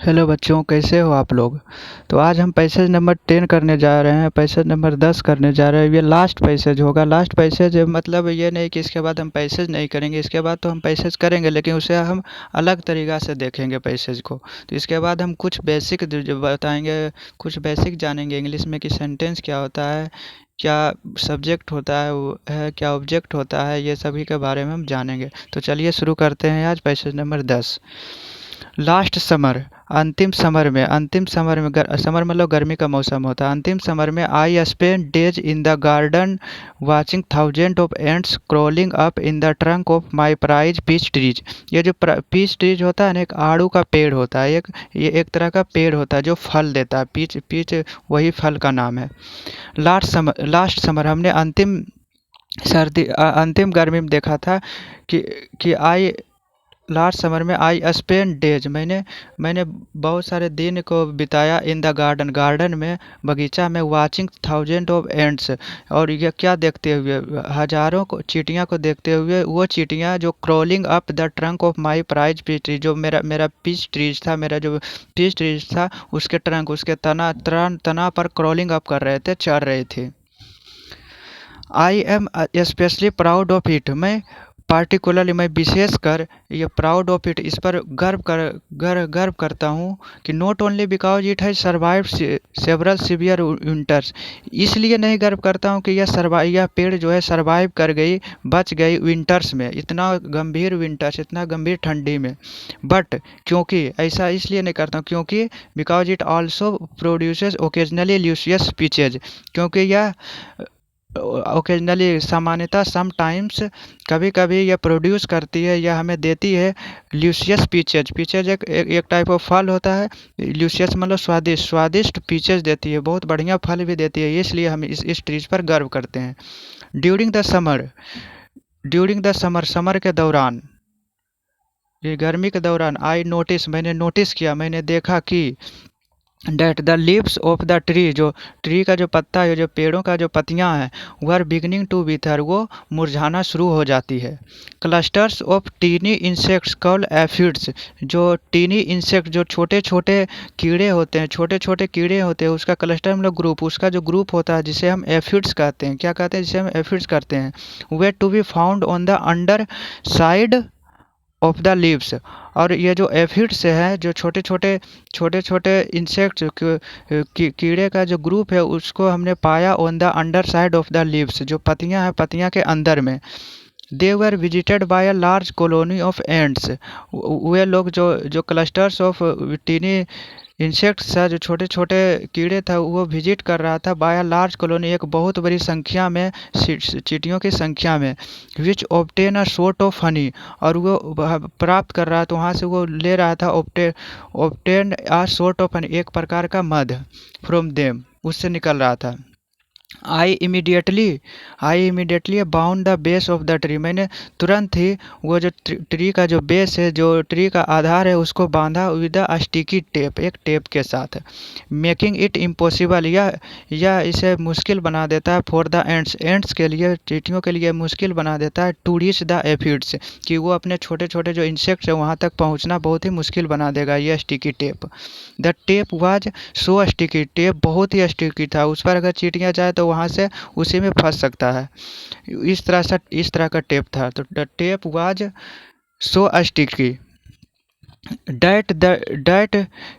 Hello बच्चों, कैसे हो आप लोग। तो आज हम पैसेज नंबर 10 करने जा रहे हैं। पैसेज नंबर 10 करने जा रहे हैं। ये लास्ट पैसेज होगा। लास्ट पैसेज मतलब ये नहीं कि इसके बाद हम पैसेज नहीं करेंगे। इसके बाद तो हम पैसेज करेंगे, लेकिन उसे हम अलग तरीक़ा से देखेंगे पैसेज को। तो इसके बाद हम कुछ बेसिक जो बताएंगे, कुछ बेसिक जानेंगे इंग्लिश में कि सेंटेंस क्या होता है, क्या सब्जेक्ट होता है, वो है क्या ऑब्जेक्ट होता है, ये सभी के बारे में हम जानेंगे। तो चलिए शुरू करते हैं आज पैसेज नंबर 10। लास्ट समर, अंतिम समर में समर मतलब गर्मी का मौसम होता है। अंतिम समर में I spend days in the garden watching thousand of ants crawling up in the trunk of my prize peach trees. ये जो पीच ट्रीज होता है ना, एक आड़ू का पेड़ होता है। ये एक तरह का पेड़ होता है जो फल देता है। पीच पीच वही फल का नाम है। लास्ट समर हमने अंतिम गर्मी में देखा था कि आई लास्ट समर में आई स्पेंड डेज, मैंने बहुत सारे दिन को बिताया इन द गार्डन में, बगीचा में, वाचिंग थाउजेंड ऑफ एंट्स। और ये क्या देखते हुए, हजारों को चींटियां को देखते हुए। वो चींटियां जो crawling up the trunk of my prize peach tree, जो मेरा पीच ट्रीज था, मेरा जो पीच ट्रीज था उसके ट्रंक, उसके तना पर क्रॉलिंग अप कर रहे थे, चढ़ रहे थे। I am specially proud of it, मैं विशेषकर ये प्राउड ऑफ इट, इस पर गर्व करता हूँ कि not only because it has survived several severe winters. इसलिए नहीं गर्व करता हूँ कि यह पेड़ जो है सर्वाइव कर गई, बच गई विंटर्स में, इतना गंभीर विंटर्स, इतना गंभीर ठंडी में। बट क्योंकि ऐसा इसलिए नहीं करता हूँ क्योंकि because it also produces occasionally luscious peaches, क्योंकि यह ओकेजनली सामान्यतः समटाइम्स कभी कभी यह प्रोड्यूस करती है, यह हमें देती है ल्यूसियस पीचेज। पीचेज एक टाइप ऑफ फल होता है। ल्यूसियस मतलब स्वादिष्ट पीचेज देती है, बहुत बढ़िया फल भी देती है। इसलिए हम इस ट्रीज पर गर्व करते हैं। ड्यूरिंग द समर समर के दौरान, ये गर्मी के दौरान, मैंने नोटिस किया, मैंने देखा कि that the leaves of the tree, जो ट्री का जो पत्ता है, जो पेड़ों का जो पत्तियां हैं, वर बिगनिंग टू विथर, वो मुरझाना शुरू हो जाती है। Clusters of tiny insects called aphids, जो टीनी इंसेक्ट, जो छोटे छोटे कीड़े होते हैं, उसका क्लस्टर मतलब ग्रुप, उसका जो ग्रुप होता है जिसे हम एफिड्स कहते हैं। क्या कहते हैं? जिसे हम एफिड्स कहते हैं। Were to be found on the underside of the leaves. और ये जो एफिड्स है, जो छोटे छोटे इंसेक्ट्स कीड़े का जो ग्रुप है, उसको हमने पाया on the underside of the leaves, जो पत्तियां हैं, पत्तियां के अंदर में। They were visited by a large colony of ants, वे लोग जो क्लस्टर्स ऑफ टीनी इंसेक्ट्स था, जो छोटे छोटे कीड़े था, वो विजिट कर रहा था बाय अ लार्ज कॉलोनी, एक बहुत बड़ी संख्या में, चींटियों की संख्या में। Which obtain a sort of honey, और वो प्राप्त कर रहा था, वहाँ से वो ले रहा था, obtain a sort of Honey, एक प्रकार का मध, फ्रॉम देम, उससे निकल रहा था। I immediately bound the base of the tree, मैंने तुरंत ही वो जो ट्री का जो बेस है, जो ट्री का आधार है, उसको बांधा विद अ स्टिकी टेप, एक टेप के साथ। मेकिंग इट इम्पॉसिबल, यह इसे मुश्किल बना देता है। फॉर द एंट्स के लिए, चींटियों के लिए मुश्किल बना देता है। टू रीच द एफिड्स, कि वो अपने छोटे छोटे जो इंसेक्ट्स है वहाँ तक पहुँचना बहुत ही मुश्किल बना देगा यह sticky tape. The tape was so sticky, tape बहुत ही स्टिकी था, उस पर अगर चींटियाँ जाए तो वहाँ से उसी में फंस सकता है। इस तरह का टेप था। तो the tape was so sticky that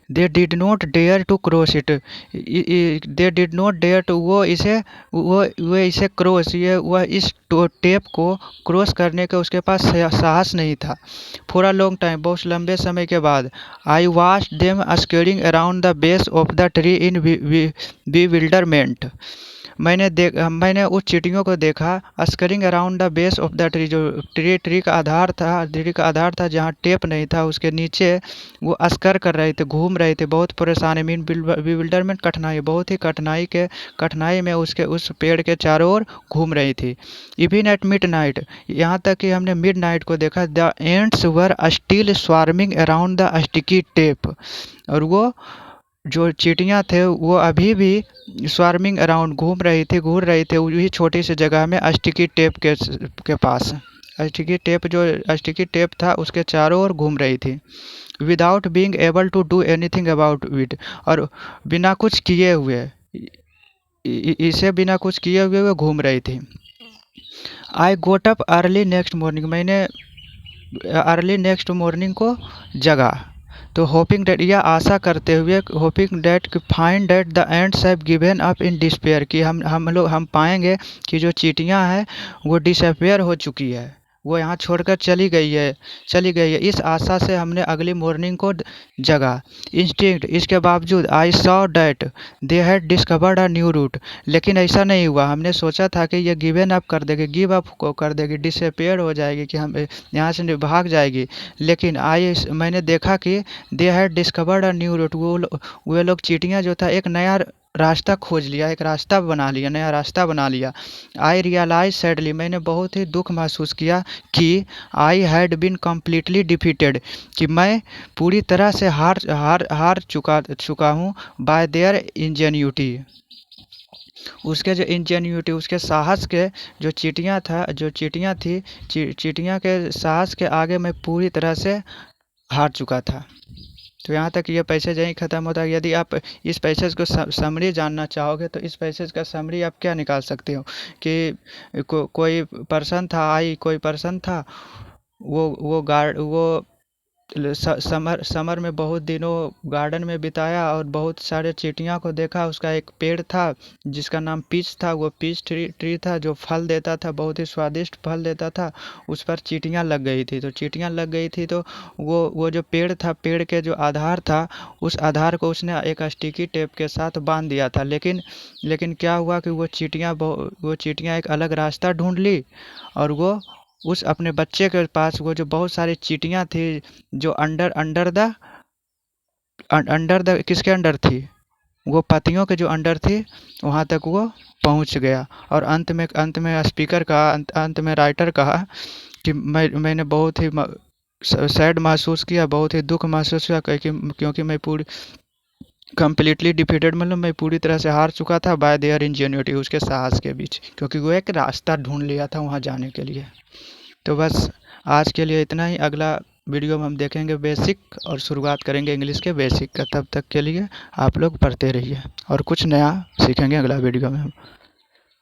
they did not dare to cross it, they did not dare to, वो इसे क्रॉस, वह इस टेप को क्रॉस करने का उसके पास साहस नहीं था। फॉर अ लॉन्ग टाइम, बहुत लंबे समय के बाद। I watched them skating around the base of the tree in bewilderment, मैंने उस चींटियों को देखा स्करिंग around the base of the tree, जो ट्री का आधार था, जहाँ टेप नहीं था, उसके नीचे वो अस्कर कर रहे थे, घूम रहे थे, बहुत परेशानी, मीन विल्डरमेंट, कठिनाई, बहुत ही कठिनाई में उस पेड़ के चारों ओर घूम रही थी। इवन एट मिड नाइट, यहाँ तक कि हमने मिड नाइट को देखा। The ants were still swarming around the sticky tape, और वो जो चींटियाँ थे वो अभी भी स्वार्मिंग अराउंड घूर रही थे वही छोटी सी जगह में स्टिकी टेप के पास। स्टिकी टेप था उसके चारों ओर घूम रही थी। Without being able to do anything about it, और बिना कुछ किए हुए, इसे बिना कुछ किए हुए वो घूम रही थी। I got up early next morning, मैंने अर्ली नेक्स्ट मॉर्निंग को जगा, तो होपिंग डेट, यह आशा करते हुए, hoping that find that the ants have given up in despair, कि हम पाएंगे कि जो चींटियां हैं वो डिसअपेयर हो चुकी है, वो यहाँ छोड़कर चली गई है। इस आशा से हमने अगली मॉर्निंग को जगा। इंस्टिंक्ट, इसके बावजूद, I saw that they had discovered a new root, लेकिन ऐसा नहीं हुआ। हमने सोचा था कि ये गिवन अप कर देगी, गिव अप को कर देगी, डिसअपेयर हो जाएगी, कि हम यहाँ से भाग जाएगी। लेकिन मैंने देखा कि they had discovered a new root, वो लोग चींटियाँ जो था एक नया रास्ता खोज लिया, एक रास्ता बना लिया, नया रास्ता बना लिया। आई रियलाइज सैडली, मैंने बहुत ही दुख महसूस किया कि I had been completely defeated, कि मैं पूरी तरह से हार चुका हूँ, बाय देयर इंजेन्यूटी, उसके जो इंजेन्यूटी, उसके साहस के, जो चींटियाँ थी, चींटियाँ के साहस के आगे मैं पूरी तरह से हार चुका था। तो यहाँ तक ये पैसेज यहीं ख़त्म होता है। यदि आप इस पैसेज को समरी जानना चाहोगे तो इस पैसेज का समरी आप क्या निकाल सकते हो कि कोई पर्सन था, कोई पर्सन था, वो समर में बहुत दिनों गार्डन में बिताया और बहुत सारे चींटियों को देखा। उसका एक पेड़ था जिसका नाम पीच था, वो पीच ट्री था जो फल देता था, बहुत ही स्वादिष्ट फल देता था। उस पर चींटियां लग गई थी, तो चींटियां लग गई थी तो वो जो पेड़ था, पेड़ के जो आधार था, उस आधार को उसने एक स्टिकी टेप के साथ बांध दिया था। लेकिन क्या हुआ कि वो चींटियां एक अलग रास्ता ढूंढ ली, और वो उस अपने बच्चे के पास, वो जो बहुत सारी चींटियां थी जो अंडर अंडर द किसके अंडर थी, वो पतियों के जो अंडर थी, वहाँ तक वो पहुँच गया। और अंत में स्पीकर कहा, अंत में राइटर कहा कि मैंने बहुत ही सैड महसूस किया, बहुत ही दुख महसूस किया, क्योंकि मैं पूरी कम्प्लीटली डिफीटेड, मतलब मैं पूरी तरह से हार चुका था, बाय देयर इंजेन्युइटी, उसके साहस के बीच, क्योंकि वो एक रास्ता ढूंढ लिया था वहाँ जाने के लिए। तो बस आज के लिए इतना ही। अगला वीडियो में हम देखेंगे बेसिक, और शुरुआत करेंगे इंग्लिश के बेसिक का। तब तक के लिए आप लोग पढ़ते रहिए और कुछ नया सीखेंगे अगला वीडियो में हम।